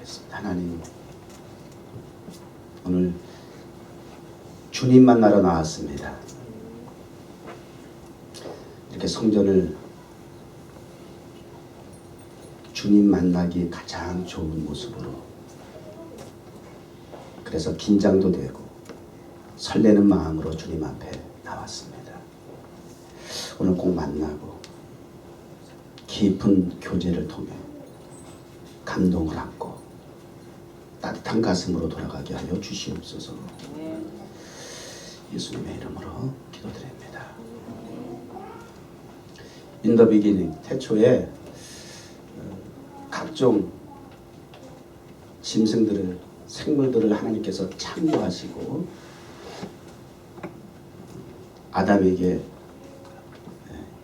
기도하겠습니다. 하나님, 오늘 주님 만나러 나왔습니다. 이렇게 성전을 주님 만나기 가장 좋은 모습으로, 그래서 긴장도 되고 설레는 마음으로 주님 앞에 나왔습니다. 오늘 꼭 만나고 깊은 교제를 통해 감동을 얻고 따뜻한 가슴으로 돌아가게 하여 주시옵소서. 예수님의 이름으로 기도드립니다. In the beginning, 태초에 각종 짐승들을, 생물들을 하나님께서 창조하시고 아담에게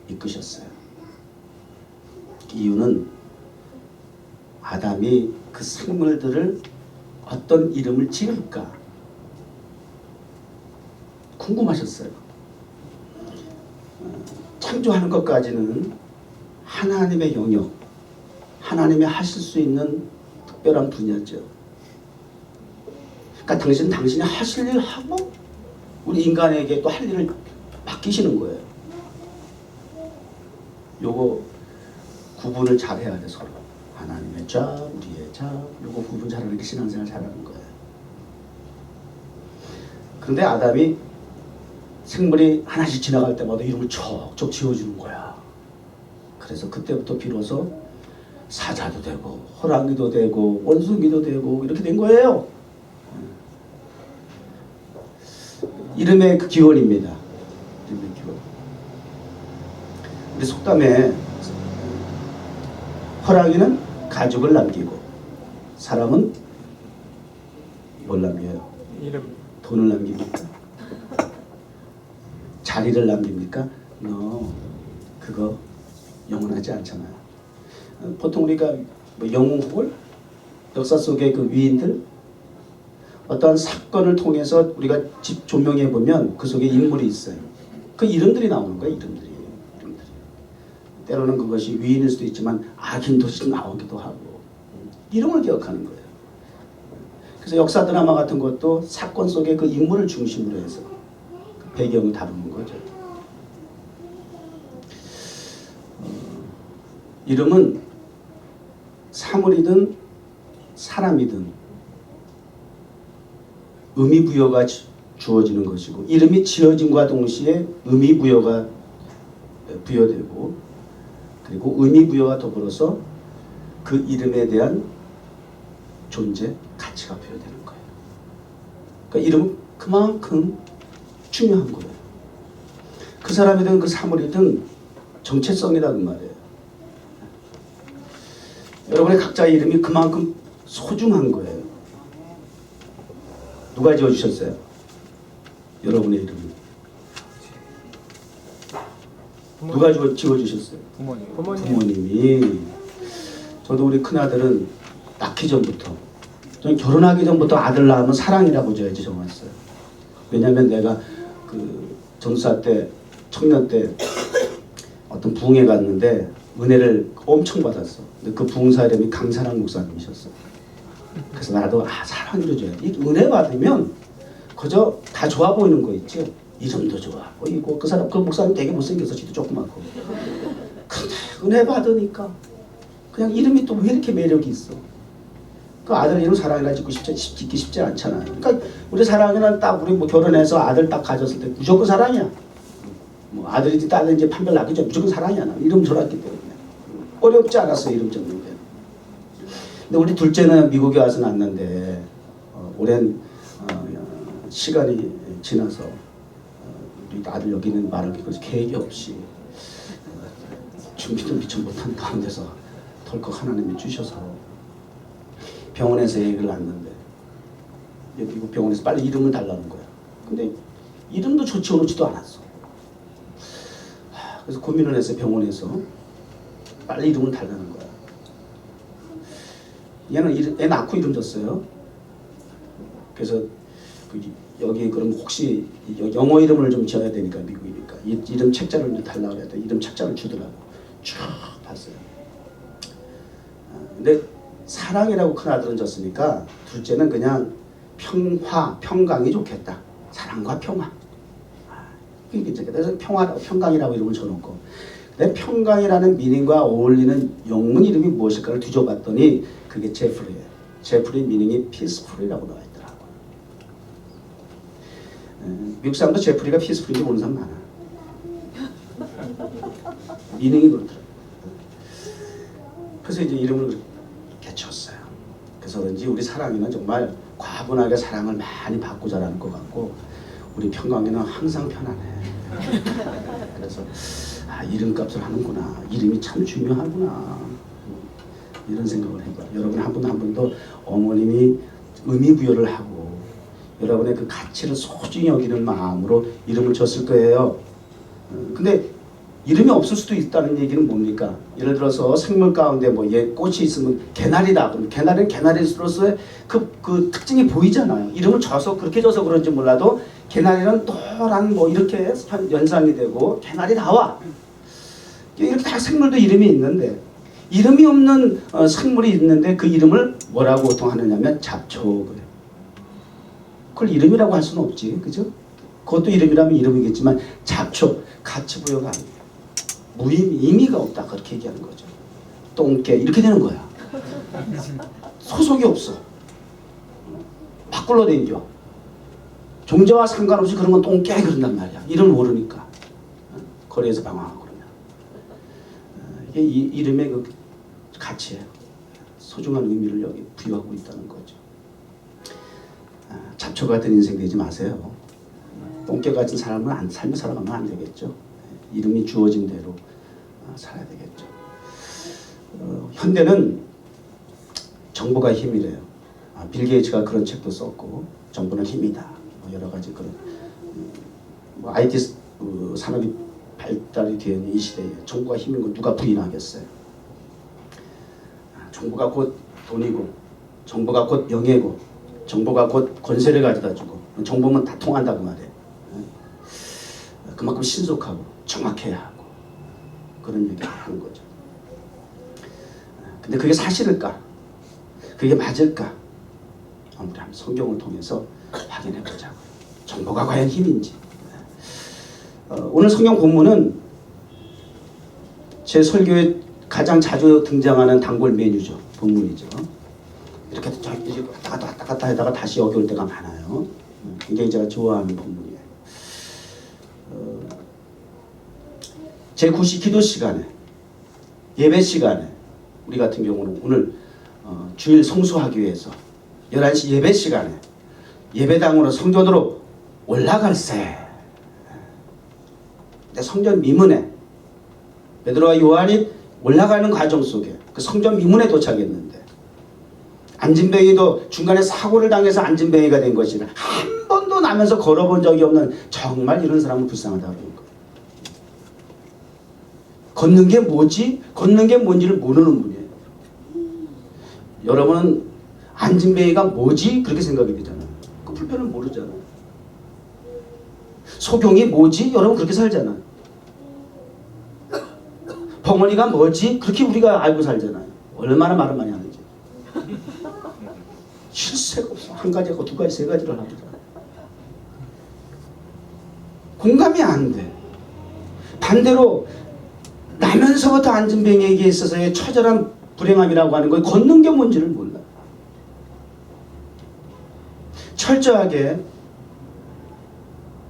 이끄셨어요. 이유는 아담이 그 생물들을 어떤 이름을 지을까 궁금하셨어요. 창조하는 것까지는 하나님의 영역, 하나님이 하실 수 있는 특별한 분야죠. 그러니까 당신이 하실 일을 하고 우리 인간에게 또 할 일을 맡기시는 거예요. 요거 구분을 잘해야 돼, 서로. 하나님의 자, 우리의 자, 요거 구분 잘하는 게 신앙생활 잘하는 거예요. 그런데 아담이 생물이 하나씩 지나갈 때마다 이름을 척척 지어주는 거야. 그래서 그때부터 비로소 사자도 되고 호랑이도 되고 원숭이도 되고 이렇게 된 거예요. 이름의 그 기원입니다. 이름의 기원. 우리 속담에 호랑이는 가죽을 남기고 사람은 뭘 남겨요? 이름. 돈을 남깁니까? 자리를 남깁니까? 그거 영원하지 않잖아요. 보통 우리가 영웅들, 역사 속의 그 위인들, 어떠한 사건을 통해서 우리가 조명해 보면 그 속에 인물이 있어요. 그 이름들이 나오는 거예요. 이름들이. 때로는 그것이 위인일 수도 있지만 악인도 나오기도 하고 이름을 기억하는 거예요. 그래서 역사 드라마 같은 것도 사건 속의 그 인물을 중심으로 해서 그 배경을 다루는 거죠. 이름은 사물이든 사람이든 의미 부여가 주어지는 것이고, 이름이 지어짐과 동시에 의미 부여가 부여되고, 그리고 의미 부여와 더불어서 그 이름에 대한 존재, 가치가 부여되는 거예요. 그러니까 이름은 그만큼 중요한 거예요. 그 사람이든 그 사물이든 정체성이라는 말이에요. 여러분의 각자의 이름이 그만큼 소중한 거예요. 누가 지어주셨어요? 여러분의 이름을. 누가 지어주셨어요? 부모님이. 저도 우리 큰아들은 낳기 전부터, 저는 결혼하기 전부터 아들 낳으면 사랑이라고 지어야지 정했어요. 왜냐하면 내가 그 전사 때, 청년 때 어떤 부흥회 갔는데 은혜를 엄청 받았어. 근데 그 부흥사 이름이 강사랑 목사님이셨어. 그래서 나도 사랑으로 줘야 돼. 은혜 받으면 그저 다 좋아 보이는 거 있죠. 이름도 좋아 보이고, 그 사람, 그 목사님 되게 못생겨서 지도 조그맣고. 근데 은혜 받으니까 그냥 이름이 또 왜 이렇게 매력이 있어. 그 아들 이름 사랑이라 짓기 쉽지 않잖아요. 그러니까 우리 사랑이는 딱 우리 뭐 결혼해서 아들 딱 가졌을 때 무조건 사랑이야. 뭐 아들이지 딸인지 판별 나기 전 무조건 사랑이야. 나 이름 줘놨기 때문에 어렵지 않았어, 이름 적는 게. 근데 우리 둘째는 미국에 와서 낳았는데 오랜 시간이 지나서 우리 아들 여기 있는 말을 계획이 없이 준비도 미처 못한 가운데서 덜컥 하나님이 주셔서 병원에서 애를 낳았는데, 미국 병원에서 빨리 이름을 달라는 거야. 근데 이름도 좋지도 않았어. 그래서 고민을 해서 병원에서 빨리 이름을 달라는 거야. 얘는 애 낳고 이름 줬어요. 그래서 여기 그럼 혹시 영어 이름을 좀 지어야 되니까, 미국이니까 이름 책자를 좀 달라고 해야 돼. 이름 책자를 주더라고. 쭉 봤어요. 근데 사랑이라고 큰아들은 졌으니까 둘째는 그냥 평화, 평강이 좋겠다. 사랑과 평화. 그래서 평강이라고 이름을 줘놓고, 내 평강이라는 미닝과 어울리는 영문 이름이 무엇일까를 뒤져봤더니 그게 제프리예요. 제프리 미닝이 피스풀이라고 나와 있더라고요. 미국 사람도 제프리가 피스풀인지 모르는 사람 많아. 미닝이 그렇더라고요. 그래서 이제 이름을 그렇게 쳤어요. 그래서 그런지 우리 사랑이는 정말 과분하게 사랑을 많이 받고 자라는 것 같고, 우리 평강이는 항상 편안해. 그래서 이름값을 하는구나. 이름이 참 중요하구나. 이런 생각을 해봐요. 여러분 한 분 한 분도 어머님이 의미부여를 하고 여러분의 그 가치를 소중히 여기는 마음으로 이름을 줬을 거예요. 근데 이름이 없을 수도 있다는 얘기는 뭡니까? 예를 들어서 생물 가운데 뭐 꽃이 있으면 개나리다. 그럼 개나리는 개나리로서의 그 특징이 보이잖아요. 이름을 줘서 그렇게 줘서 그런지 몰라도 개나리는 또란 뭐 이렇게 연상이 되고 개나리다와 이렇게 다 생물도 이름이 있는데, 이름이 없는 생물이 있는데 그 이름을 뭐라고 보통 하느냐면 잡초. 그걸 이름이라고 할 수는 없지, 그죠? 그것도 이름이라면 이름이겠지만 잡초, 가치 부여가 아니에요. 의미가 없다, 그렇게 얘기하는 거죠. 똥개 이렇게 되는 거야. 소속이 없어. 막 굴러다니죠. 종자와 상관없이 그런 건 똥개 그런단 말이야. 이름을 모르니까. 거리에서 방황하고 그러면. 이게 이름의 그 가치예요. 소중한 의미를 여기 부여하고 있다는 거죠. 잡초 같은 인생 되지 마세요. 똥개 같은 삶을 삶을 살아가면 안 되겠죠. 이름이 주어진 대로 살아야 되겠죠. 현대는 정보가 힘이래요. 빌 게이츠가 그런 책도 썼고, 정보는 힘이다. 여러 가지 그런 IT 산업이 발달이 되는 이 시대에 정보가 힘인 건 누가 부인하겠어요? 정보가 곧 돈이고, 정보가 곧 명예고, 정보가 곧 권세를 가져다 주고, 정보면 다 통한다고 말해요. 그만큼 신속하고 정확해야 하고 그런 얘기를 하는 거죠. 근데 그게 사실일까? 그게 맞을까? 우리 한번 성경을 통해서 확인해 보자고요. 정보가 과연 힘인지. 오늘 성경 본문은 제 설교에 가장 자주 등장하는 단골 메뉴죠. 본문이죠. 이렇게 왔다 갔다 하다가 다시 여기 올 때가 많아요. 굉장히 제가 좋아하는 본문이에요. 제9시 기도 시간에, 예배 시간에, 우리 같은 경우는 오늘 주일 성수하기 위해서 11시 예배 시간에 예배당으로 성전으로 올라갈세. 근데 성전 미문에 베드로와 요한이 올라가는 과정 속에 그 성전 미문에 도착했는데, 안진뱅이도 중간에 사고를 당해서 안진뱅이가 된 것이라 한 번도 나면서 걸어본 적이 없는, 정말 이런 사람은 불쌍하다고 그러는 거예요. 걷는 게 뭐지? 걷는 게 뭔지를 모르는 분이에요. 여러분은 안진뱅이가 뭐지? 그렇게 생각이 되잖아요. 그 불편은 모르잖아요. 소경이 뭐지? 여러분 그렇게 살잖아요. 벙어리가 뭐지? 그렇게 우리가 알고 살잖아요. 얼마나 말을 많이 하는지. 실수가 없어. 한 가지하고 두 가지, 세 가지를 하거든. 공감이 안 돼. 반대로 나면서부터 안진뱅이에게 있어서의 처절한 불행함이라고 하는 걸 걷는 게 뭔지를 몰라. 철저하게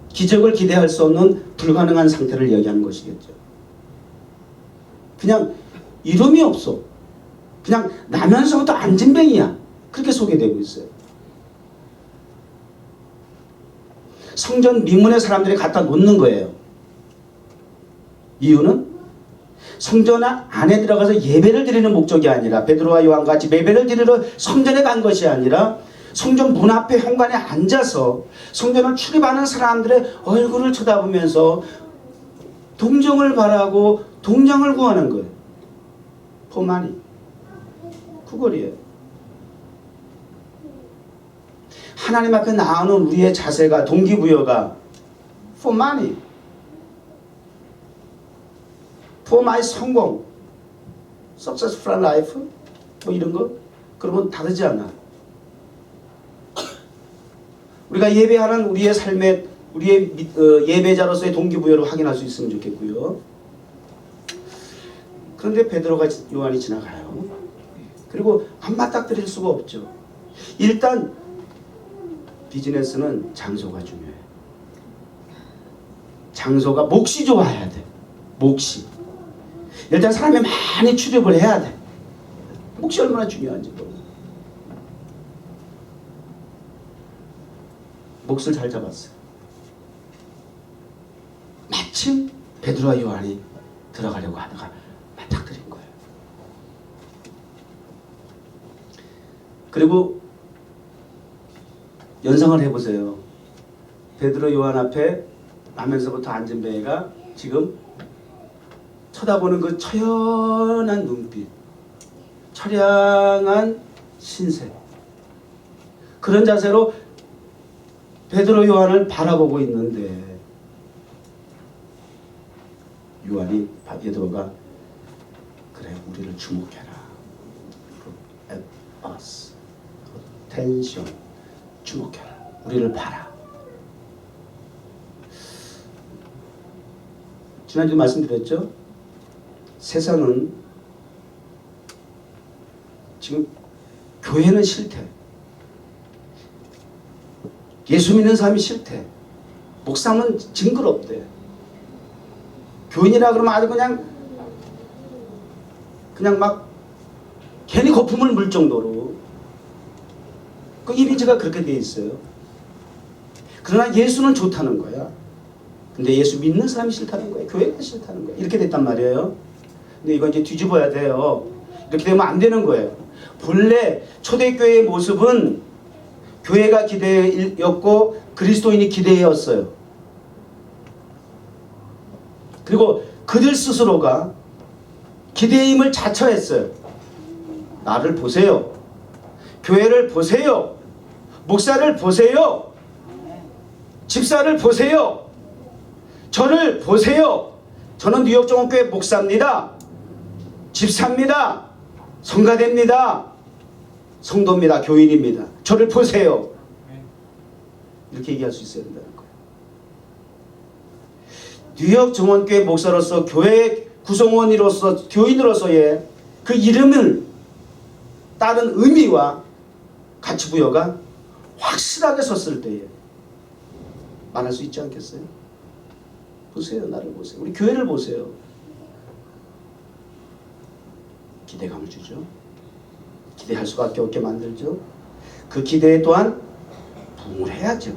기적을 기대할 수 없는 불가능한 상태를 얘기하는 것이겠죠. 그냥 이름이 없어. 그냥 나면서부터 안진뱅이야. 그렇게 소개되고 있어요. 성전 미문에 사람들이 갖다 놓는 거예요. 이유는 성전 안에 들어가서 예배를 드리는 목적이 아니라, 베드로와 요한같이 예배를 드리러 성전에 간 것이 아니라 성전 문 앞에 현관에 앉아서 성전을 출입하는 사람들의 얼굴을 쳐다보면서 동정을 바라고 동정을 구하는 거예요. 포만이 그거리에요. 하나님 앞에 나오는 우리의 자세가, 동기부여가 for money, for my 성공, successful life 뭐 이런 거, 그러면 다르지 않아. 우리가 예배하는 우리의 삶의 우리의 예배자로서의 동기부여를 확인할 수 있으면 좋겠고요. 그런데 베드로가 요한이 지나가요. 그리고 안 맞닥뜨릴 수가 없죠. 일단 비즈니스는 장소가 중요해. 장소가 몫이 좋아야 돼. 몫이. 일단 사람이 많이 출입을 해야 돼. 몫이 얼마나 중요한지 모르. 몫을 잘 잡았어요. 마침 베드로와 요한이 들어가려고 하다가 맞닥뜨린 거예요. 그리고 연상을 해보세요. 베드로 요한 앞에 나면서부터 앉은 배가 지금 쳐다보는 그 처연한 눈빛, 처량한 신세, 그런 자세로 베드로 요한을 바라보고 있는데 요한이 베드로가 그래 우리를 주목해라. Look at us. Attention. 주목해라. 우리를 봐라. 지난주 말씀드렸죠? 세상은 지금 교회는 싫대. 예수 믿는 사람이 싫대. 목사는 징그럽대. 교인이라 그러면 아주 그냥 막 괜히 거품을 물 정도로 그 이미지가 그렇게 돼 있어요. 그러나 예수는 좋다는 거야. 근데 예수 믿는 사람이 싫다는 거예요. 교회가 싫다는 거예요. 이렇게 됐단 말이에요. 근데 이거 이제 뒤집어야 돼요. 이렇게 되면 안 되는 거예요. 본래 초대교회의 모습은 교회가 기대였고 그리스도인이 기대였어요. 그리고 그들 스스로가 기대임을 자처했어요. 나를 보세요. 교회를 보세요. 목사를 보세요. 집사를 보세요. 저를 보세요. 저는 뉴욕정원교회 목사입니다. 집사입니다. 성가대입니다. 성도입니다. 교인입니다. 저를 보세요. 이렇게 얘기할 수 있어야 된다는 거예요. 뉴욕정원교회 목사로서 교회 구성원으로서 교인으로서의 그 이름을 따른 의미와 가치 부여가 확실하게 섰을 때에 말할 수 있지 않겠어요? 보세요. 나를 보세요. 우리 교회를 보세요. 기대감을 주죠. 기대할 수밖에 없게 만들죠. 그 기대 또한 부응을 해야죠.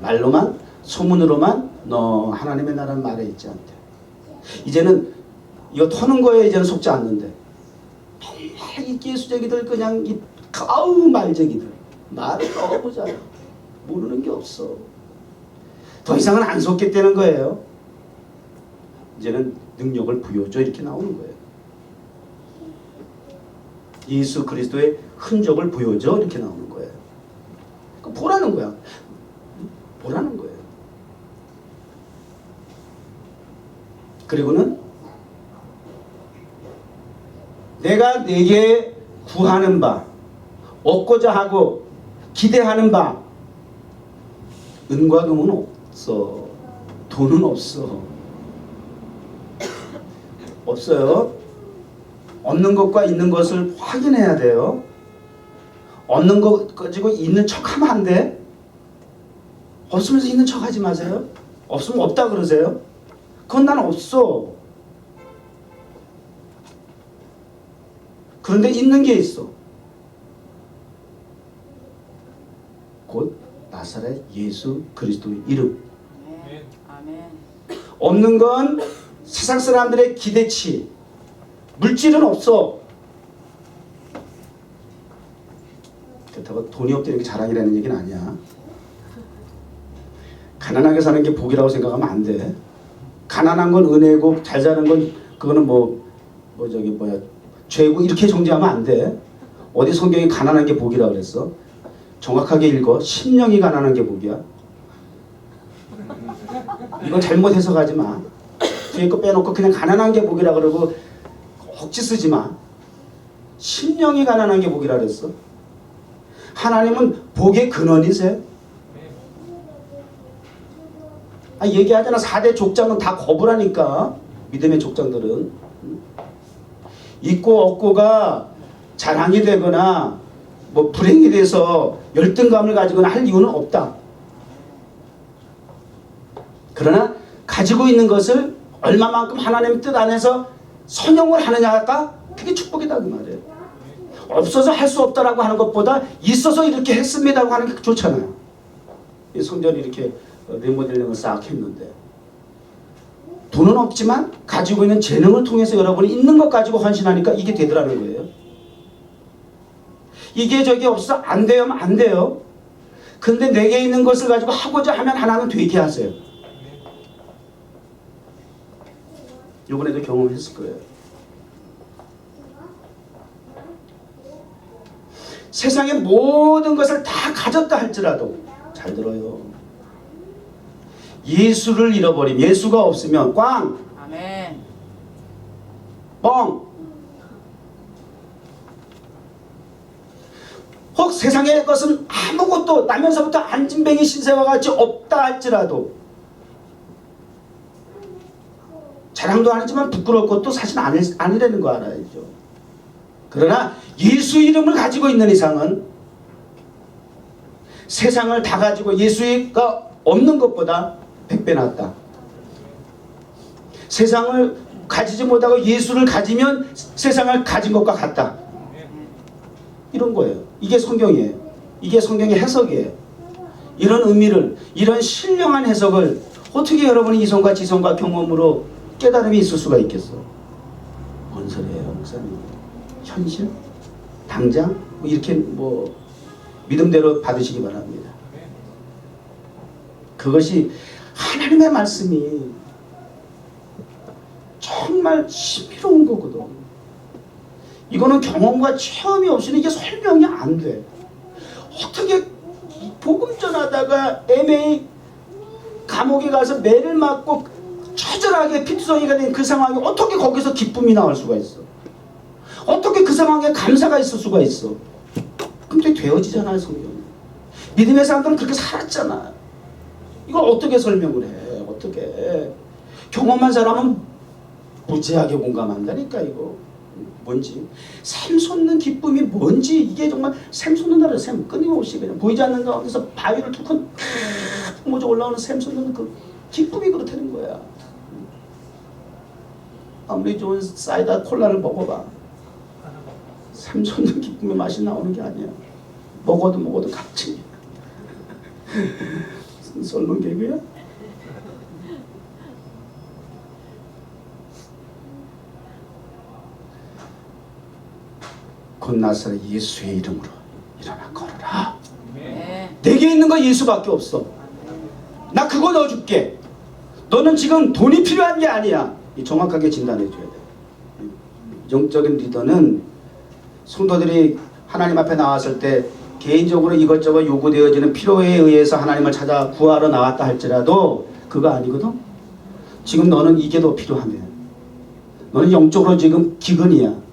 말로만 소문으로만 너 하나님의 나라는 말에 있지 않대. 이제는 이거 터는 거에 이제는 속지 않는데 맨날 이 예수쟁이들 그냥 이 가우 말쟁이들 말을 너무 잘해. 모르는 게 없어. 더 이상은 안 속겠다는 거예요. 이제는 능력을 부여줘 이렇게 나오는 거예요. 예수 그리스도의 흔적을 보여줘 이렇게 나오는 거예요. 보라는 거야. 보라는 거예요. 그리고는 내가 내게 구하는 바, 얻고자 하고 기대하는 바, 은과 금은 없어. 돈은 없어. 없어요. 얻는 것과 있는 것을 확인해야 돼요. 얻는 것 가지고 있는 척하면 안 돼. 없으면서 있는 척하지 마세요. 없으면 없다 그러세요. 그건 난 없어. 그런데 있는 게 있어. 곧 나사렛 예수 그리스도의 이름. 아멘. 없는 건 세상 사람들의 기대치. 물질은 없어. 그렇다고 돈이 없다는 게 자랑이라는 얘기는 아니야. 가난하게 사는 게 복이라고 생각하면 안 돼. 가난한 건 은혜고 잘 사는 건 그거는 죄고 이렇게 정죄하면 안 돼. 어디 성경이 가난한 게 복이라고 그랬어? 정확하게 읽어. 심령이 가난한 게 복이야. 이거 잘못 해석하지 마. 뒤에 거 빼놓고 그냥 가난한 게 복이라 그러고 억지 쓰지 마. 심령이 가난한 게 복이라 그랬어. 하나님은 복의 근원이세요. 얘기하잖아. 4대 족장은 다 거부라니까. 믿음의 족장들은. 있고 없고가 자랑이 되거나 뭐 불행이 돼서 열등감을 가지거나 할 이유는 없다. 그러나 가지고 있는 것을 얼마만큼 하나님의 뜻 안에서 선용을 하느냐가 그게 축복이다 그 말이에요. 없어서 할 수 없다라고 하는 것보다 있어서 이렇게 했습니다라고 하는 게 좋잖아요. 이 성전이 이렇게 리모델링을 싹 했는데 돈은 없지만 가지고 있는 재능을 통해서 여러분이 있는 것 가지고 헌신하니까 이게 되더라는 거예요. 이게 저게 없어 안 돼요 하면 안 돼요. 근데 내게 있는 것을 가지고 하고자 하면 하나는 되게 하세요. 이번에도 경험했을 거예요. 세상의 모든 것을 다 가졌다 할지라도 잘 들어요. 예수를 잃어버리면 예수가 없으면 꽝. 아멘. 뻥. 혹 세상의 것은 아무것도 나면서부터 안진뱅이 신세와 같이 없다 할지라도 자랑도 아니지만 부끄러울 것도 사실 아니라는 거 알아야죠. 그러나 예수 이름을 가지고 있는 이상은 세상을 다 가지고 예수가 없는 것보다 100배 낫다. 세상을 가지지 못하고 예수를 가지면 세상을 가진 것과 같다. 이런 거예요. 이게 성경이에요. 이게 성경의 해석이에요. 이런 의미를, 이런 신령한 해석을 어떻게 여러분이 이성과 지성과 경험으로 깨달음이 있을 수가 있겠어? 뭔 소리예요, 목사님? 현실? 당장? 이렇게 믿음대로 받으시기 바랍니다. 그것이 하나님의 말씀이 정말 신비로운 거거든. 이거는 경험과 체험이 없이는 이게 설명이 안 돼. 어떻게 복음 전하다가 애매히 감옥에 가서 매를 맞고 처절하게 피투성이가 된 그 상황에 어떻게 거기서 기쁨이 나올 수가 있어? 어떻게 그 상황에 감사가 있을 수가 있어? 근데 되어지잖아요, 성경은. 믿음의 사람들은 그렇게 살았잖아. 이걸 어떻게 설명을 해? 어떻게? 경험한 사람은 무지하게 공감한다니까 이거. 뭔지. 샘 솟는 기쁨이 뭔지 이게 정말 샘 솟는다는 샘 끊임없이 그냥 보이지 않는 가운데서 바위를 툭 모져 올라오는 샘 솟는 그 기쁨이 그렇다는 거야. 아무리 좋은 사이다 콜라를 먹어봐. 샘 솟는 기쁨의 맛이 나오는 게 아니야. 먹어도 같이. 썰는 개그야? 곧 나사렛 예수의 이름으로 일어나 걸어라. 내게 있는 거 예수밖에 없어. 나 그거 넣어줄게. 너는 지금 돈이 필요한 게 아니야. 정확하게 진단해 줘야 돼. 영적인 리더는 성도들이 하나님 앞에 나왔을 때 개인적으로 이것저것 요구되어지는 필요에 의해서 하나님을 찾아 구하러 나왔다 할지라도 그거 아니거든. 지금 너는 이게 더 필요하면 너는 영적으로 지금 기근이야.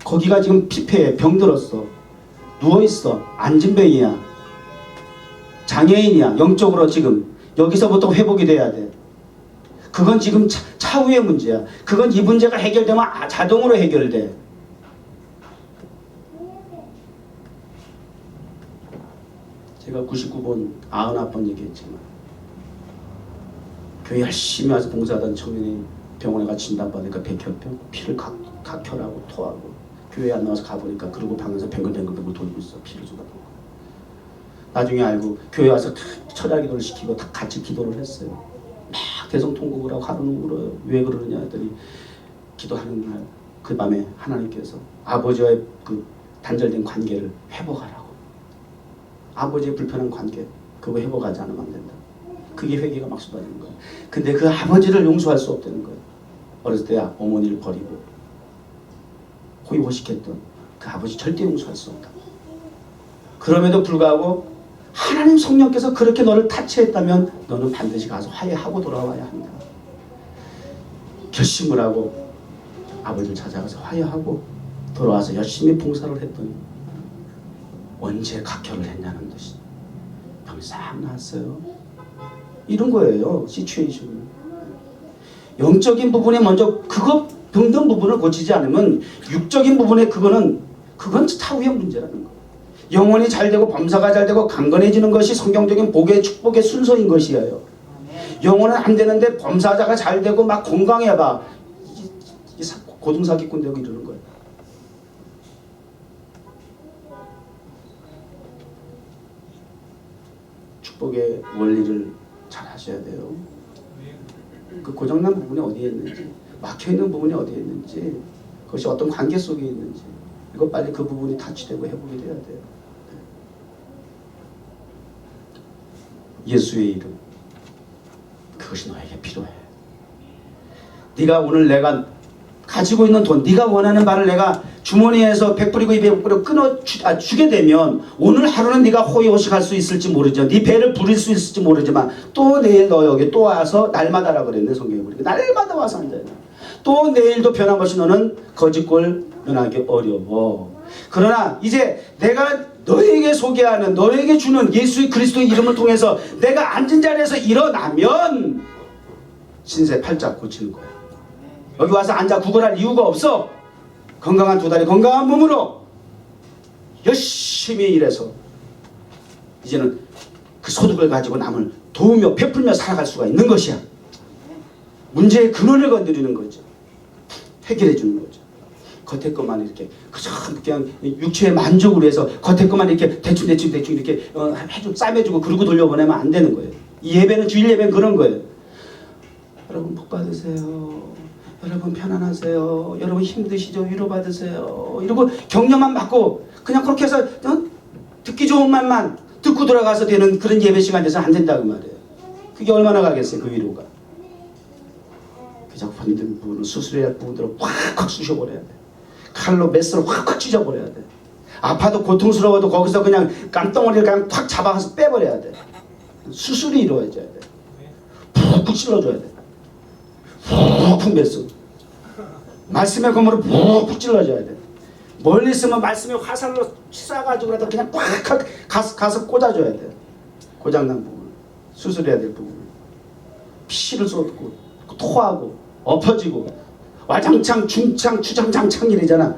거기가 지금 피폐해. 병들었어. 누워있어. 안진뱅이야. 장애인이야. 영적으로 지금 여기서부터 회복이 돼야 돼. 그건 지금 차후의 문제야. 그건 이 문제가 해결되면 자동으로 해결돼. 제가 99번 99번 얘기했지만 교회 열심히 와서 봉사하던 청년이 병원에 가 진단받으니까 백혈병, 피를 각혈하고 토하고 교회 안 나와서 가보니까 그러고 방에서 뱅글뱅글 돌고 있어. 피를 쏟아붓고. 나중에 알고 교회 와서 철야 기도를 시키고 다 같이 기도를 했어요. 막 대성통곡을 하고 하루는 울어요. 왜 그러느냐 했더니 기도하는 날 그 밤에 하나님께서 아버지와의 그 단절된 관계를 회복하라고. 아버지의 불편한 관계 그거 회복하지 않으면 안 된다. 그게 회개가 막 쏟아지는 거야. 근데 그 아버지를 용서할 수 없다는 거야. 어렸을 때 어머니를 버리고 호의호식했던 그 아버지 절대 용서할 수 없다. 그럼에도 불구하고 하나님 성령께서 그렇게 너를 타치했다면 너는 반드시 가서 화해하고 돌아와야 한다. 결심을 하고 아버지를 찾아가서 화해하고 돌아와서 열심히 봉사를 했더니 언제 각혈을 했냐는 듯이 병이 싹 나았어요. 이런 거예요. 시츄에이션은. 영적인 부분에 먼저 그거 병든 부분을 고치지 않으면 육적인 부분에 그건 차후의 문제라는 거예요. 영혼이 잘 되고 범사가 잘 되고 강건해지는 것이 성경적인 복의 축복의 순서인 것이에요. 영혼은 안 되는데 범사자가 잘 되고 막 건강해봐. 이게 고등사기꾼 되고 이러는 거예요. 축복의 원리를 잘 하셔야 돼요. 그 고장난 부분이 어디에 있는지, 막혀있는 부분이 어디에 있는지, 그것이 어떤 관계 속에 있는지, 이거 빨리 그 부분이 타치되고 회복이 돼야 돼요. 예수의 이름, 그것이 너에게 필요해. 네가 오늘 내가 가지고 있는 돈, 네가 원하는 바를 내가 주머니에서 100불이고 200불이고 주게 되면 오늘 하루는 네가 호의호식할 수 있을지 모르죠. 네 배를 부릴 수 있을지 모르지만 또 내일 너 여기 또 와서 날마다라 그랬네, 성경에 보니까. 날마다 와서 앉아야 돼. 또 내일도 변함없이 너는 거짓골 면하기 어려워. 그러나 이제 내가 너에게 소개하는, 너에게 주는 예수 그리스도의 이름을 통해서 내가 앉은 자리에서 일어나면 신세 팔자 고치는 거야. 여기 와서 앉아 구걸할 이유가 없어. 건강한 두 다리 건강한 몸으로 열심히 일해서 이제는 그 소득을 가지고 남을 도우며 베풀며 살아갈 수가 있는 것이야. 문제의 근원을 건드리는 거죠. 해결해 주는 거죠. 겉에 것만 이렇게 그냥 육체의 만족을 위해서 겉에 것만 이렇게 대충 이렇게 해주고 싸매주고 그러고 돌려보내면 안 되는 거예요. 이 예배는, 주일 예배는 그런 거예요. 여러분 복 받으세요. 여러분 편안하세요. 여러분 힘드시죠? 위로받으세요. 이러고 격려만 받고 그냥 그렇게 해서 듣기 좋은 말만 듣고 돌아가서 되는 그런 예배 시간 돼서 안 된다고 말이에요. 그게 얼마나 가겠어요, 그 위로가. 그저 본인들 부분을 수술해야 할 부분들을 확확 쑤셔버려야 돼. 칼로 메스로 확확 찢어버려야 돼. 아파도 고통스러워도 거기서 그냥 깜덩어리를 그냥 탁 잡아서 빼버려야 돼. 수술이 이루어져야 돼. 푹푹 찔러줘야 돼. 푹푹 메스. 말씀의 검으로 푹푹 찔러줘야 돼. 멀리 있으면 말씀의 화살로 쏴가지고라도 그냥 꽉 가서 꽂아줘야 돼. 고장난 부분, 수술해야 될 부분, 피를 쏟고 토하고 엎어지고 와장창 중창 추장장창 이러잖아.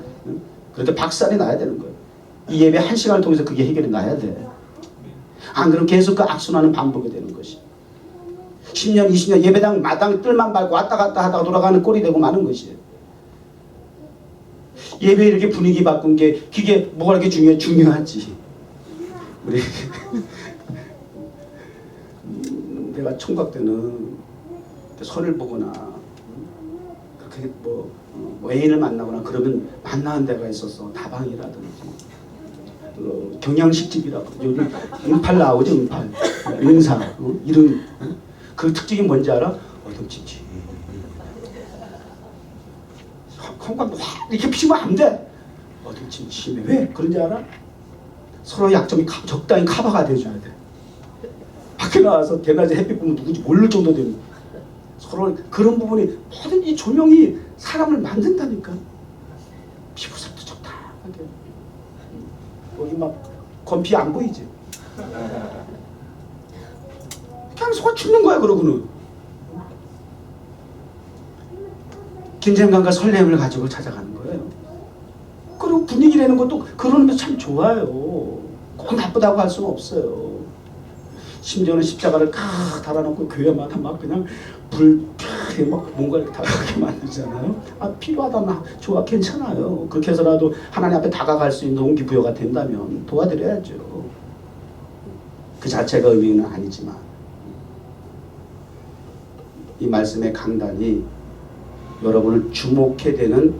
그래도 박살이 나야 되는 거예요. 이 예배 1시간을 통해서 그게 해결이 나야 돼. 안 그러면 계속 그 악순환은 반복이 되는 것이. 10년 20년 예배당 마당 뜰만 밟고 왔다 갔다 하다가 돌아가는 꼴이 되고 마는 것이에요. 예배 이렇게 분위기 바꾼 게 그게 뭐가 이렇게 중요하지. 우리 내가 총각 때는 선을 보거나 그렇게 뭐 애인을 만나거나 그러면 만나는 데가 있었어. 다방이라든지 경양식집이라고. 요즘 응팔 나오죠. 응팔 은사 이런 그 특징이 뭔지 알아? 어둠침침. 콩깍도 확 이렇게 피면 안 돼. 어둠침침해. 왜 그런지 알아? 서로 약점이 적당히 커버가 돼줘야 돼. 밖에 나와서 대낮에 햇빛 보면 누군지 모를 정도 되는 서로 그런 부분이 모든 이 조명이 사람을 만든다니까. 피부색도 적당하게. 여기 막 건피 안 보이지? 그냥 속아 죽는 거야. 그러고는 긴장감과 설렘을 가지고 찾아가는 거예요. 그리고 분위기 내는 것도 그러면 참 좋아요. 꼭 나쁘다고 할 수는 없어요. 심지어는 십자가를 칵 달아놓고 교회마다 막 그냥 불 막 뭔가 이렇게 다 그렇게 만들잖아요. 아 필요하다 막 좋아 괜찮아요. 그렇게 해서라도 하나님 앞에 다가갈 수 있는 동기부여가 된다면 도와드려야죠. 그 자체가 의미는 아니지만 이 말씀의 강단이 여러분을 주목해 되는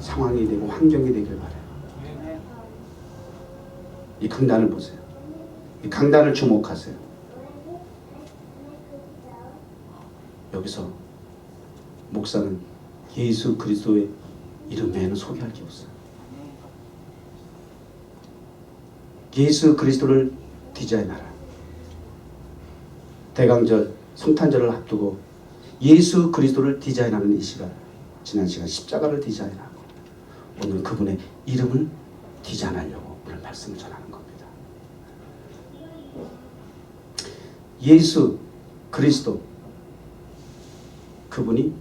상황이 되고 환경이 되길 바라요. 이 강단을 보세요. 이 강단을 주목하세요. 여기서 목사는 예수 그리스도의 이름 외에는 소개할 게 없어요. 예수 그리스도를 디자인하라. 대강절 성탄절을 앞두고 예수 그리스도를 디자인하는 이 시간, 지난 시간 십자가를 디자인하고 오늘 그분의 이름을 디자인하려고 오늘 말씀을 전하는 겁니다. 예수 그리스도, 그분이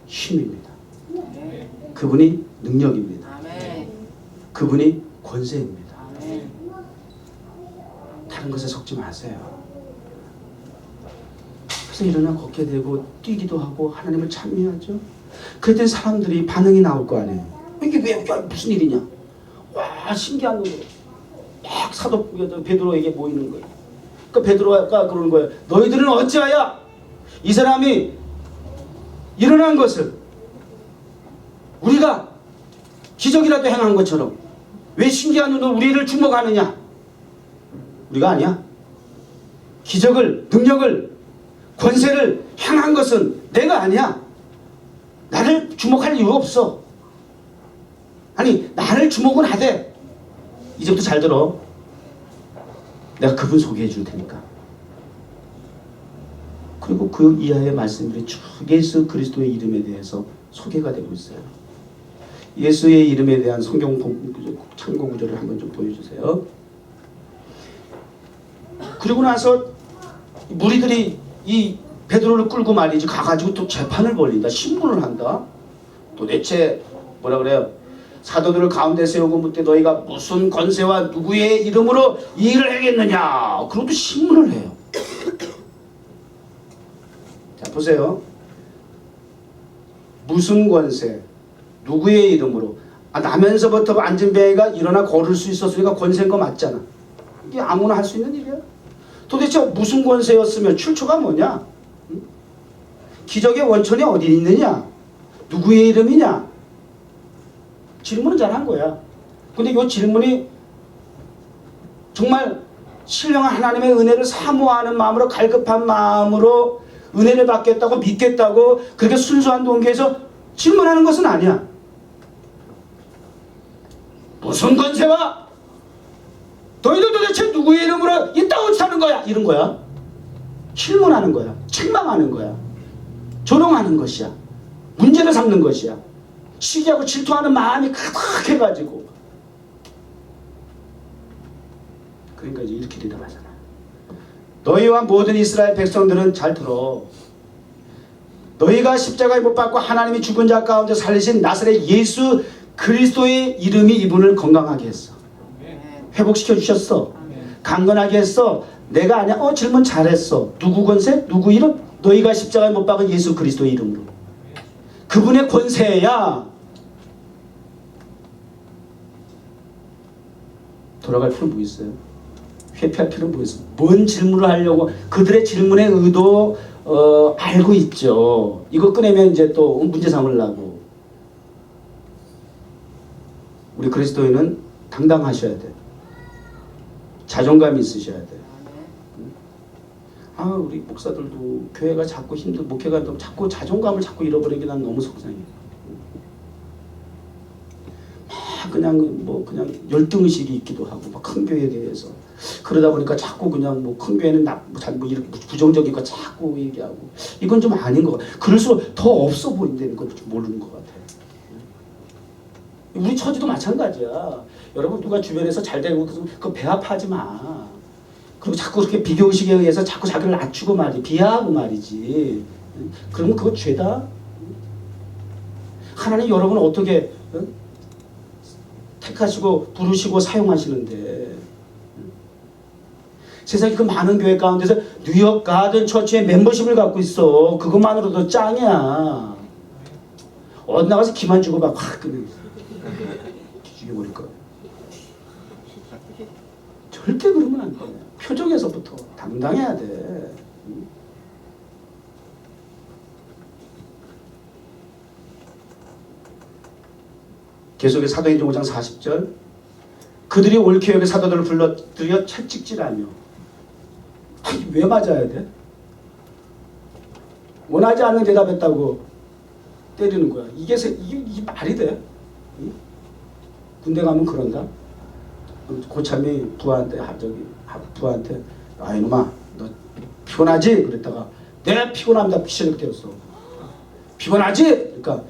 힘입니다. 그분이 능력입니다. 그분이 권세입니다. 다른 것에 속지 마세요. 그래서 일어나 걷게 되고 뛰기도 하고 하나님을 찬미하죠. 그랬더니 사람들이 반응이 나올 거 아니에요. 이게 왜 무슨 일이냐? 와, 신기한 거예요. 막 사도 베드로에게 모이는 거예요. 그러니까 베드로가 그러는 거예요. 너희들은 어찌하여 이 사람이 일어난 것을 우리가 기적이라도 행한 것처럼 왜 신기한 눈으로 우리를 주목하느냐? 우리가 아니야. 기적을, 능력을, 권세를 행한 것은 내가 아니야. 나를 주목할 이유가 없어. 아니, 나를 주목은 하되, 이제부터 잘 들어. 내가 그분 소개해 줄 테니까. 그리고 그 이하의 말씀들이 쭉 예수 그리스도의 이름에 대해서 소개가 되고 있어요. 예수의 이름에 대한 성경 참고 구절을 한번 좀 보여주세요. 그리고 나서 무리들이 이 베드로를 끌고 말이지 가가지고 또 재판을 벌린다. 신문을 한다. 도대체 뭐라 그래요? 사도들을 가운데 세우고 묻되 너희가 무슨 권세와 누구의 이름으로 이 일을 하겠느냐. 그러고 신문을 해요. 자, 보세요. 무슨 권세, 누구의 이름으로. 나면서부터 앉은 배가 일어나 걸을 수 있었으니까 권세인 거 맞잖아. 이게 아무나 할 수 있는 일이야. 도대체 무슨 권세였으면 출처가 뭐냐? 응? 기적의 원천이 어디 있느냐? 누구의 이름이냐? 질문은 잘한 거야. 근데 이 질문이 정말 신령한 하나님의 은혜를 사모하는 마음으로, 갈급한 마음으로 은혜를 받겠다고 믿겠다고 그렇게 순수한 동기에서 질문하는 것은 아니야. 무슨 권세와 너희들 도대체 누구의 이름으로 이 땅을 사는 거야? 이런 거야. 질문하는 거야. 책망하는 거야. 조롱하는 것이야. 문제를 삼는 것이야. 시기하고 질투하는 마음이 가득해가지고. 그러니까 이제 이렇게 대답하잖아. 너희와 모든 이스라엘 백성들은 잘 들어. 너희가 십자가에 못 박고 하나님이 죽은 자 가운데 살리신 나사렛 예수 그리스도의 이름이 이분을 건강하게 했어. 회복시켜 주셨어. 강건하게 했어. 내가 아니야. 질문 잘했어. 누구 권세? 누구 이름? 너희가 십자가에 못 박은 예수 그리스도의 이름으로. 그분의 권세야. 돌아갈 필요 뭐 있어요? 회피할 필요 뭐 있어요? 뭔 질문을 하려고. 그들의 질문의 의도 알고 있죠. 이거 꺼내면 이제 또 문제 삼으려고. 우리 그리스도인은 당당하셔야 돼. 자존감이 있으셔야 돼. 우리 목사들도 교회가 자꾸 목회가 자꾸 자존감을 자꾸 잃어버리는 게 난 너무 속상해. 막 그냥 열등의식이 있기도 하고 막 큰 교회에 대해서 그러다 보니까 자꾸 그냥 큰 교회는 이렇게 부정적인 거 자꾸 얘기하고 이건 좀 아닌 것 같아. 그럴수록 더 없어 보인다는 걸 좀 모르는 것 같아. 우리 처지도 마찬가지야. 여러분 누가 주변에서 잘 되고 그거 배합하지 마. 그리고 자꾸 그렇게 비교의식에 의해서 자꾸 자기를 낮추고 말이지. 비하하고 말이지. 그러면 그거 죄다. 하나님 여러분을 어떻게 택하시고 부르시고 사용하시는데 세상에 그 많은 교회 가운데서 뉴욕 가든 처치의 멤버십을 갖고 있어. 그것만으로도 짱이야. 어디 나가서 기만 주고 막 확 죽여버릴 거야. 절대 그러면 안 돼. 표정에서부터 당당해야 돼. 계속해 사도행전 5장 40절 그들이 옳게 여겨 사도들을 불러들여 채찍질하며. 왜 맞아야 돼? 원하지 않는 대답했다고 때리는 거야. 이게 말이 돼? 응? 군대 가면 그런다. 고참이 부하한테 아 이놈아 너 피곤하지? 그랬다가 네 피곤합니다. 피시력 되었어. 피곤하지? 그러니까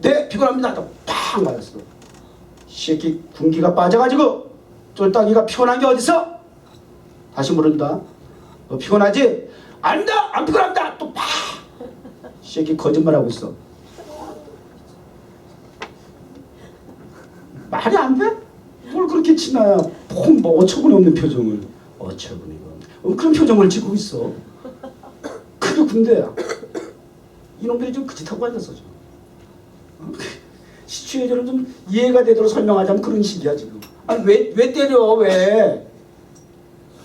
네 피곤합니다. 팍 맞았어. 새끼 군기가 빠져가지고 쫄딱이가 피곤한 게 어딨어? 다시 물은다. 너 피곤하지? 아니다! 안 피곤합니다! 또 팍! 새끼 거짓말하고 있어. 말이 안 돼? 뭘 그렇게 치나야 뭐 어처구니 없는 표정을 어처구니가 그런 표정을 짓고 있어. 그게 군대야. 이놈들이 좀 그짓하고 앉았어. 시추에저는 좀 이해가 되도록 설명하자면 그런 식이야 지금. 아니 왜 때려 왜?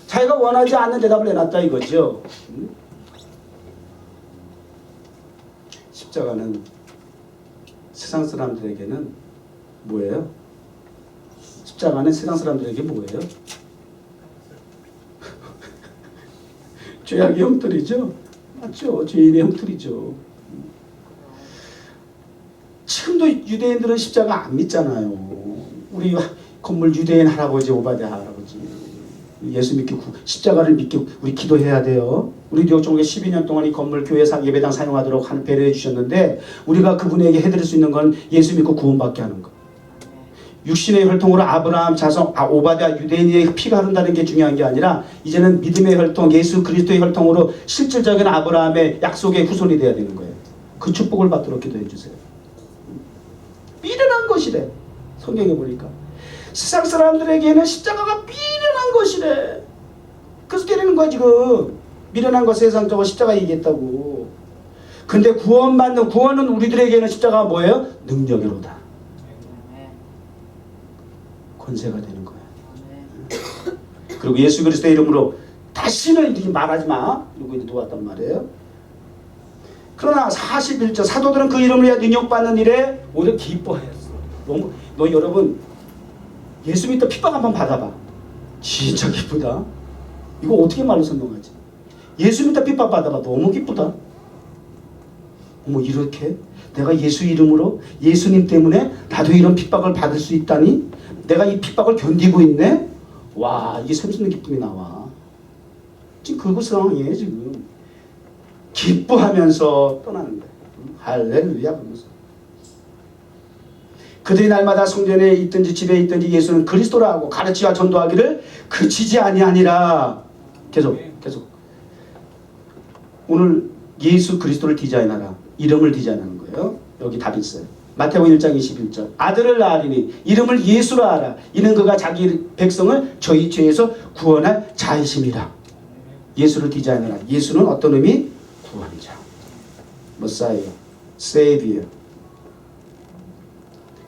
자기가 원하지 않는 대답을 해놨다 이거죠. 응? 십자가는 세상 사람들에게는 뭐예요? 십자가는 세상 사람들에게 뭐예요? 죄악의 형틀이죠. 맞죠? 죄인의 형틀이죠. 지금도 유대인들은 십자가 안 믿잖아요. 우리 건물 유대인 할아버지 오바댜 할아버지 예수 믿기 십자가를 믿기 우리 기도해야 돼요. 우리 교육종회 12년 동안 이 건물 교회 예배당 사용하도록 하는 배려해 주셨는데 우리가 그분에게 해드릴 수 있는 건 예수 믿고 구원받게 하는 거. 육신의 혈통으로 아브라함 자손 오바댜 유대인의 피가 흐른다는 게 중요한 게 아니라 이제는 믿음의 혈통 예수 그리스도의 혈통으로 실질적인 아브라함의 약속의 후손이 돼야 되는 거예요. 그 축복을 받도록 기도해 주세요. 미련한 것이래. 성경에 보니까 세상 사람들에게는 십자가가 미련한 것이래. 그래서 때리는 거야 지금. 미련한 거 세상적으로 십자가 얘기했다고. 근데 구원은 우리들에게는 십자가가 뭐예요? 능력이로다. 권세가 되는 거야. 그리고 예수 그리스도의 이름으로 다시는 이렇게 말하지 마. 이러고 놓았단 말이에요. 그러나 41절 사도들은 그 이름을 위해 능력받는 일에 오히려 기뻐했어. 너 여러분 예수 믿다 핍박 한번 받아봐. 진짜 기쁘다. 이거 어떻게 말로 설명하지? 예수 믿다 핍박 받아봐. 너무 기쁘다. 어머 이렇게 내가 예수 이름으로 예수님 때문에 나도 이런 핍박을 받을 수 있다니 내가 이 핍박을 견디고 있네. 와 이게 샘솟는 기쁨이 나와. 지금 그 상황이에요 지금. 기뻐하면서 떠나는 거예요. 할렐루야 그러면서. 그들이 날마다 성전에 있든지 집에 있든지 예수는 그리스도라 하고 가르치와 전도하기를 그치지 아니하니라. 계속 오늘 예수 그리스도를 디자인하라. 이름을 디자인하는 거예요. 여기 답이 있어요. 마태복음 1장 21절 아들을 낳으리니 이름을 예수라 하라. 이는 그가 자기 백성을 저희 죄에서 구원할 자이심이라. 예수를 디자인하라. 예수는 어떤 의미? 구원자, 머사이어, 세이비어,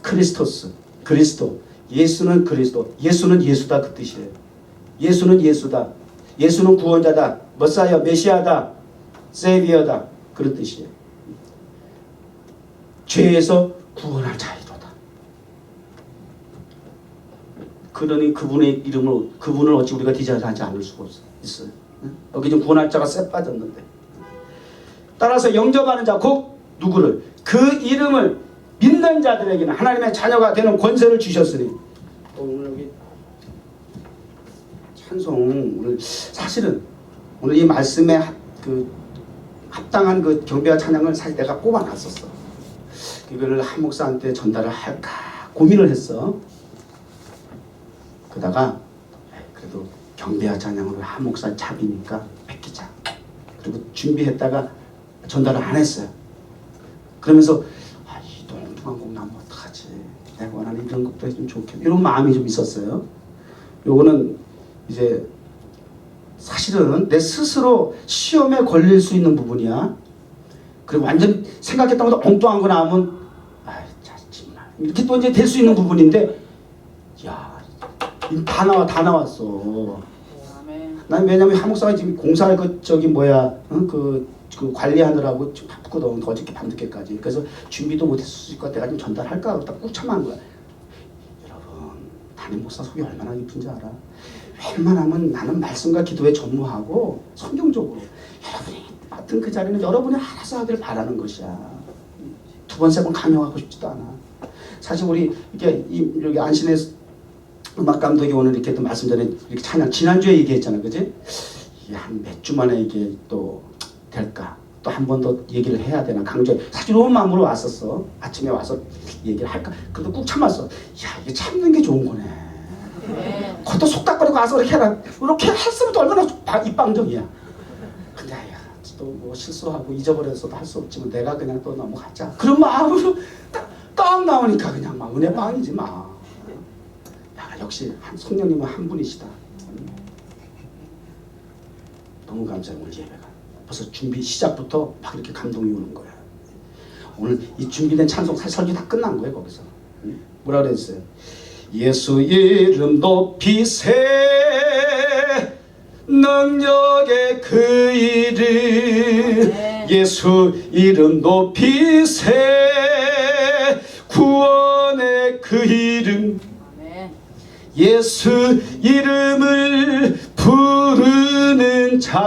크리스토스, 그리스도. 예수는 그리스도, 예수는 예수다 그 뜻이에요. 예수는 예수다. 예수는 구원자다. 머사이어, 메시아다. 세이비어다. 그런 뜻이에요. 죄에서 구원할 자이로다. 그러니 그분의 이름으로 그분을 어찌 우리가 디자인하지 않을 수가 있어요. 여기 지금 구원할 자가 쎄 빠졌는데. 따라서 영접하는 자 곧 누구를? 그 이름을 믿는 자들에게는 하나님의 자녀가 되는 권세를 주셨으니. 오늘 여기 찬송 오늘 사실은 오늘 이 말씀에 그 합당한 그 경배와 찬양을 사실 내가 꼽아놨었어. 이거를 한 목사한테 전달을 할까 고민을 했어. 그러다가 그래도 경배와 찬양을 한 목사 잡이니까 맡기자. 그리고 준비했다가 전달을 안 했어요. 그러면서 이 뚱뚱한 곡 나면 어떡하지? 내가 원하는 이런 곡도 해주면 좋겠네. 이런 마음이 좀 있었어요. 요거는 이제 사실은 내 스스로 시험에 걸릴 수 있는 부분이야. 그리고 완전 생각했던 것보다 엉뚱한 거 나오면 정말 이렇게 또 이제 될 수 있는 부분인데 야, 다 나왔어. 난 왜냐면 한 목사가 지금 공사 그 관리하느라고 지금 바쁘거든. 어저께 밤늦게까지. 그래서 준비도 못했을 수 있을 것 같아. 내가 좀 전달할까? 그러다 꾹 참아한 거야. 여러분, 담임 목사 속이 얼마나 깊은지 알아? 웬만하면 나는 말씀과 기도에 전무하고 성경적으로 여러분이 맡은 그 자리는 여러분이 알아서 하길 바라는 것이야. 두 번, 세 번 강요하고 싶지도 않아. 사실 우리 이렇게 여기 안신의 음악 감독이 오늘 이렇게 또 말씀 전에 이렇게 찬양 지난주에 얘기했잖아, 그지? 한 몇 주 만에 이게 또 될까? 또 한 번 더 얘기를 해야 되나 강조해. 사실 온 마음으로 왔었어. 아침에 와서 얘기를 할까. 그래도 꾹 참았어. 야, 이게 참는 게 좋은 거네. 그것도 속닥거리고 와서 이렇게 해라. 이렇게 했으면 또 얼마나 입방정이야. 근데 야, 또 뭐 실수하고 잊어버려서도 할 수 없지만 내가 그냥 또 넘어가자. 그런 마음으로 딱 나오니까 그냥 막 은혜 빵이지 막. 야, 역시 성령님은 한 분이시다. 너무 감사해요. 오늘 예배가 벌써 준비 시작부터 막 이렇게 감동이 오는 거야. 오늘 이 준비된 찬송 설교 다 끝난 거예요. 거기서 뭐라 그랬어요? 예수 이름 높이세 능력의 그 이름 예수 이름 높이세 구원의 그 이름 예수 이름을 부르는 자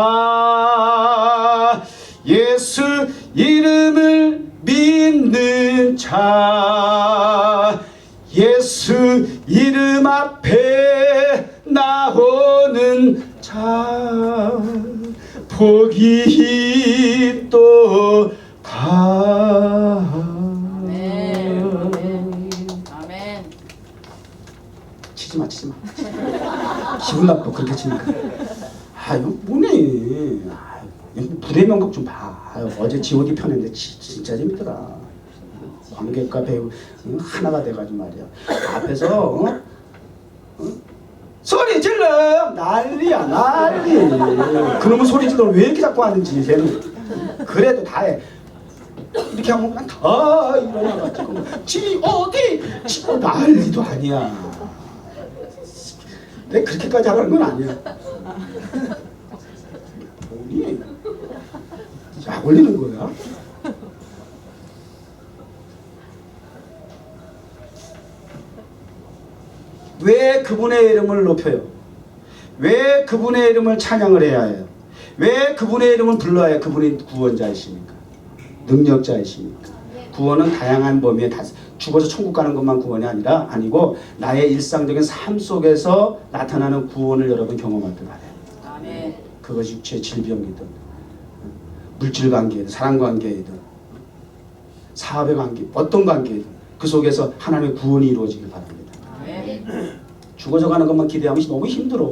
예수 이름을 믿는 자 예수 이름 앞에 나오는 자 복이 또 다. 아멘. 치지 마. 기분 나빠 그렇게 치니까. 아 이거 뭐네. 무대 명곡 좀 봐. 어제 G.O.D 편인데 진짜 재밌더라. 관객과 배우 하나가 돼가지고 말이야. 앞에서 소리 질러 난리야 난리. 그놈은 소리 질러 왜 이렇게 자꾸 하는지 쟤는. 그래도 다 해. 이렇게 하면 그냥 다 일어나가지고 G.O.D 난리도 아니야. 내가 그렇게까지 하라는 건 아니야. 뭐니? 약 올리는 거야? 왜 그분의 이름을 높여요? 왜 그분의 이름을 찬양을 해야 해요? 왜 그분의 이름을 불러야 해요? 그분이 구원자이시니까. 능력자이시니까. 구원은 다양한 범위에 다 죽어서 천국 가는 것만 구원이 아니고 나의 일상적인 삶 속에서 나타나는 구원을 여러분 경험할 때 바래요. 아멘. 그것이 육체의 질병이든 물질 관계이든 사랑 관계이든 사업의 관계 어떤 관계이든 그 속에서 하나님의 구원이 이루어지길 바랍니다. 아멘. 죽어져 가는 것만 기대하면 너무 힘들어.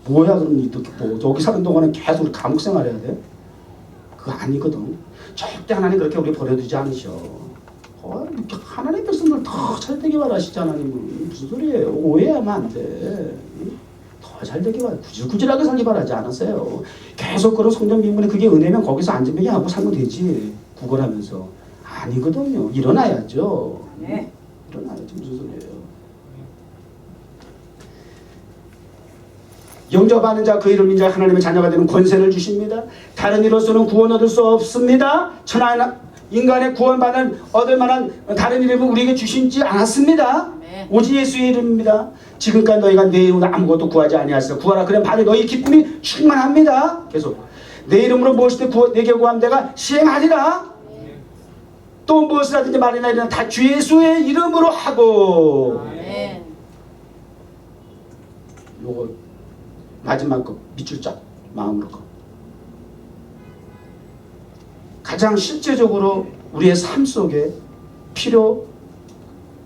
뭐야 그럼 뭐 여기 사는 동안은 계속 우리 감옥 생활해야 돼? 그거 아니거든. 절대 하나님 그렇게 우리 버려두지 않으셔. 하나님 백성들 더 잘되게 바라시지 하나님은. 무슨 소리예요. 오해하면 안 돼. 더 잘되게 바라. 구질구질하게 살기 바라지 않았어요. 계속 그런 성전 민문에 그게 은혜면 거기서 안전뱅이 하고 살면 되지. 구걸하면서. 아니거든요. 일어나야죠. 네. 일어나야지. 무슨 소리예요. 영접하는 자 그 이름 인자 하나님의 자녀가 되는 권세를 주십니다. 다른 이로서는 구원 얻을 수 없습니다. 천하 인간의 구원받을 얻을 만한 다른 이름은 우리에게 주시지 않았습니다. 네. 오직 예수의 이름입니다. 지금까지 너희가 내 이름으로 아무것도 구하지 아니하였으나 구하라 그러면 바로 너희 기쁨이 충만합니다. 계속 내 이름으로 무엇이든 내게 구하면 내가 시행하리라. 또 무엇을 하든지 말이나 이르나 다 주 예수의 이름으로 하고. 아멘. 요거 마지막 거 밑줄 짝 마음으로 거. 가장 실제적으로 우리의 삶 속에 필요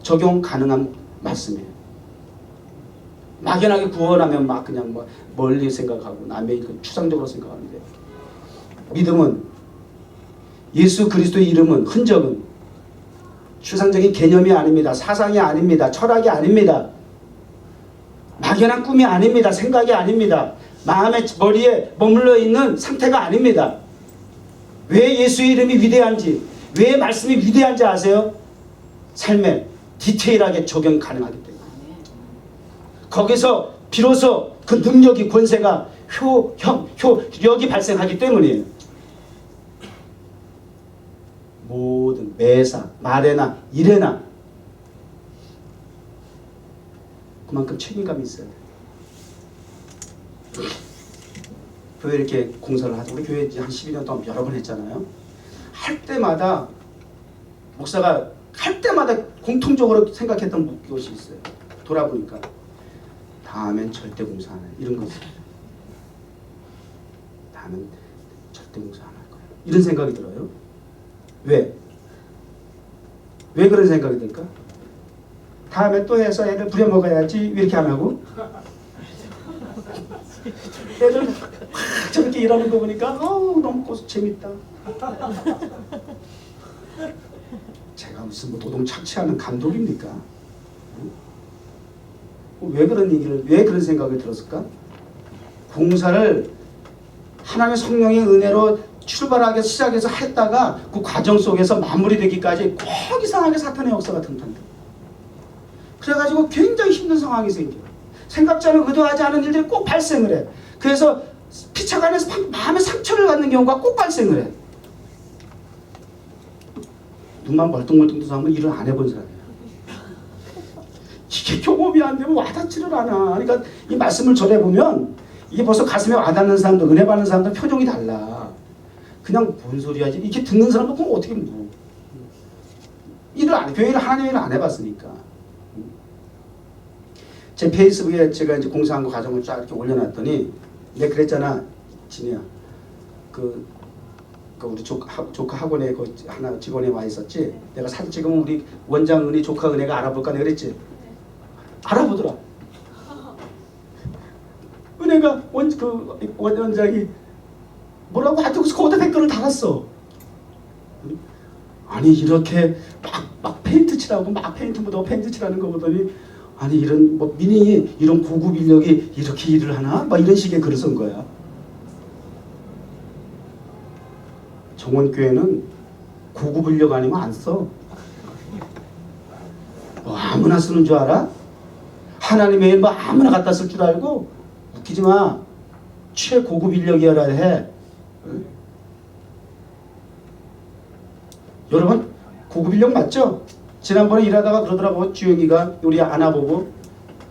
적용 가능한 말씀이에요. 막연하게 구원하면 막 그냥 뭐 멀리 생각하고 남의 그 추상적으로 생각하는데 믿음은 예수 그리스도의 이름은 흔적은 추상적인 개념이 아닙니다. 사상이 아닙니다. 철학이 아닙니다. 막연한 꿈이 아닙니다. 생각이 아닙니다. 마음의 머리에 머물러 있는 상태가 아닙니다. 왜 예수의 이름이 위대한지, 왜 말씀이 위대한지 아세요? 삶에 디테일하게 적용 가능하기 때문에. 거기서 비로소 그 능력이 권세가 효력이 발생하기 때문이에요. 모든 매사, 말에나 일에나 그만큼 책임감이 있어야 돼요. 교회 이렇게 공사를 하죠. 우리 교회 한 12년 동안 여러 번 했잖아요. 할 때마다 목사가 할 때마다 공통적으로 생각했던 것이 있어요. 돌아보니까 다음엔 절대 공사 안 해. 이런 거 있어요. 다음엔 절대 절대 용서 안 할 거야. 이런 생각이 들어요. 왜? 왜 그런 생각이 들까? 다음에 또 해서 애들 부려먹어야지 이렇게 안 하고 애들 저렇게 일하는 거 보니까 너무 재밌다. 제가 무슨 뭐 노동 착취하는 감독입니까? 왜 그런 얘기를, 왜 그런 생각이 들었을까? 봉사를 하나님의 성령의 은혜로 출발하게 시작해서 했다가 그 과정 속에서 마무리되기까지 꼭 이상하게 사탄의 역사가 등판돼. 그래가지고 굉장히 힘든 상황이 생겨. 생각지 않은 의도하지 않은 일들이 꼭 발생을 해. 그래서 피차간에서 마음의 상처를 받는 경우가 꼭 발생을 해. 눈만 멀뚱멀뚱 떠서 한번 일을 안 해본 사람이야. 이게 경험이 안 되면 와닿지를 않아. 그러니까 이 말씀을 전해보면 이게 벌써 가슴에 와닿는 사람도, 은혜 받는 사람들 표정이 달라. 그냥 뭔 소리야. 이렇게 듣는 사람도 그럼 어떻게 뭐 일을 안 해. 교회를 하나님의 일을 안 해봤으니까. 제 페이스북에 제가 이제 공사한 거 과정을 쫙 이렇게 올려놨더니 내가 그랬잖아, 진이야. 그 우리 조카 학원에 그 하나 직원이 와 있었지. 내가 사진 찍으면 우리 원장 은희 조카 은혜가 알아볼까 내가 그랬지. 알아보더라. 은혜가 원장이 뭐라고 하여튼 거기다 댓글을 달았어. 아니 이렇게 막 페인트 칠하고 막 페인트 묻어 페인트 칠하는 거 보더니 아니 이런 뭐 민이 이런 고급 인력이 이렇게 일을 하나? 막 이런 식의 글을 쓴 거야. 정원교회는 고급 인력 아니면 안 써. 뭐 아무나 쓰는 줄 알아? 하나님의 일 뭐 아무나 갖다 쓸 줄 알고? 웃기지 마. 최고급 인력이어야 해. 응? 여러분 고급 인력 맞죠? 지난번에 일하다가 그러더라고. 주영이가 우리 안아보고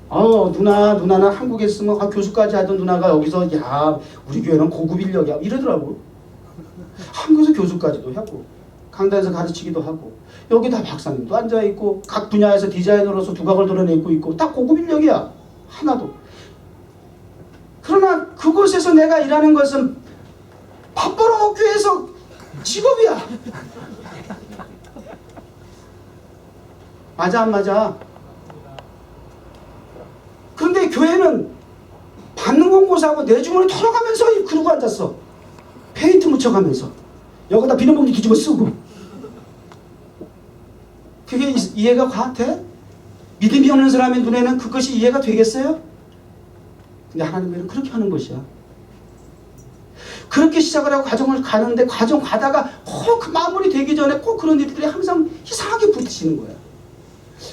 누나는 한국에 있으면 교수까지 하던 누나가 여기서 야 우리 교회는 고급 인력이야 이러더라고. 한국에서 교수까지도 하고 강단에서 가르치기도 하고 여기 다 박사님도 앉아있고 각 분야에서 디자이너로서 두각을 드러내고 있고 다 고급 인력이야. 하나도. 그러나 그곳에서 내가 일하는 것은 밥 벌어먹기 위해서 직업이야. 맞아 안 맞아? 그런데 교회는 받는 공고사하고 내 주머니 털어가면서 그러고 앉았어. 페인트 묻혀가면서 여기다 비닐봉지 뒤집어 쓰고. 그게 이해가 돼? 믿음이 없는 사람의 눈에는 그것이 이해가 되겠어요? 근데 하나님은 그렇게 하는 것이야. 그렇게 시작을 하고 과정을 가는데 과정 가다가 그 마무리 되기 전에 꼭 그런 일들이 항상 이상하게 부딪히는 거야.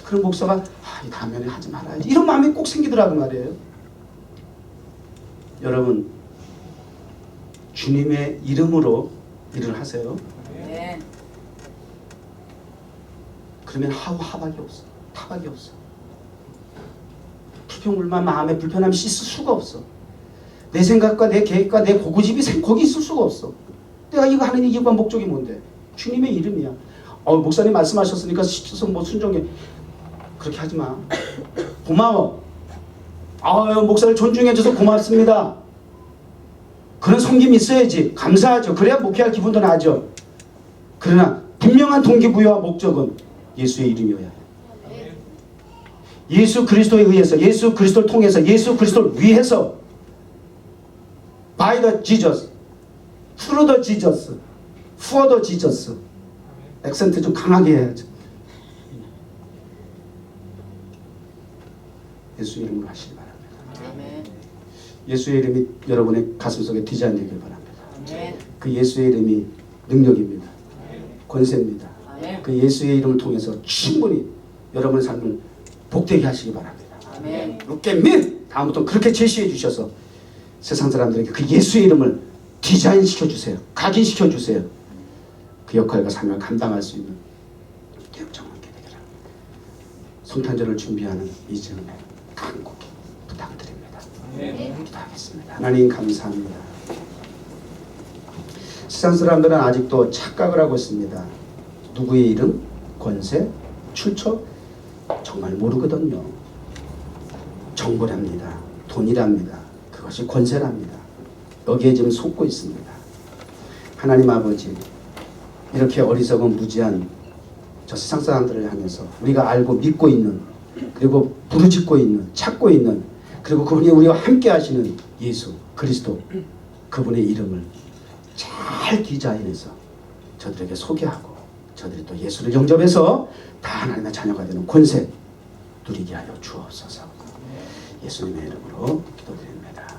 그런 목사가 다음에는 하지 말아야지 이런 마음이 꼭 생기더라고 말이에요. 여러분 주님의 이름으로 일을 하세요. 네. 그러면 하박이 없어. 타박이 없어. 불평불만 마음에 불편함이 있을 수가 없어. 내 생각과 내 계획과 내 고집이 거기 있을 수가 없어. 내가 이거 하는 이유가 목적이 뭔데? 주님의 이름이야. 목사님 말씀하셨으니까 뭐 순종해. 그렇게 하지 마. 고마워. 목사를 존중해줘서 고맙습니다. 그런 섬김이 있어야지. 감사하죠. 그래야 목회할 기분도 나죠. 그러나 분명한 동기부여와 목적은 예수의 이름이어야 해. 예수 그리스도에 의해서, 예수 그리스도를 통해서, 예수 그리스도를 위해서 by the Jesus, through the Jesus, for the Jesus. 액센트 좀 강하게 해야죠. 예수 이름으로 하시기 바랍니다. 아멘. 예수의 이름이 여러분의 가슴속에 디자인되길 바랍니다. 아멘. 그 예수의 이름이 능력입니다. 권세입니다. 아멘. 그 예수의 이름을 통해서 충분히 여러분의 삶을 복되게 하시기 바랍니다. 아멘. 룩겟민 다음부터 그렇게 제시해 주셔서 세상 사람들에게 그 예수의 이름을 디자인시켜 주세요. 각인시켜 주세요. 그 역할과 사명을 감당할 수 있는 개혁정하게 되기를 성탄절을 준비하는 이 즈음에 간곡히 부탁드립니다. 기도하겠습니다. 하나님 감사합니다. 세상 사람들은 아직도 착각을 하고 있습니다. 누구의 이름, 권세, 출처 정말 모르거든요. 정보랍니다. 돈이랍니다. 그것이 권세랍니다. 여기에 지금 속고 있습니다. 하나님 아버지, 이렇게 어리석은 무지한 저 세상 사람들을 향해서 우리가 알고 믿고 있는, 그리고 부르짖고 있는, 찾고 있는, 그리고 그분이 우리와 함께 하시는 예수 그리스도, 그분의 이름을 잘 디자인해서 저들에게 소개하고 저들이 또 예수를 영접해서 다 하나님의 자녀가 되는 권세 누리게 하여 주옵소서. 예수님의 이름으로 기도드립니다.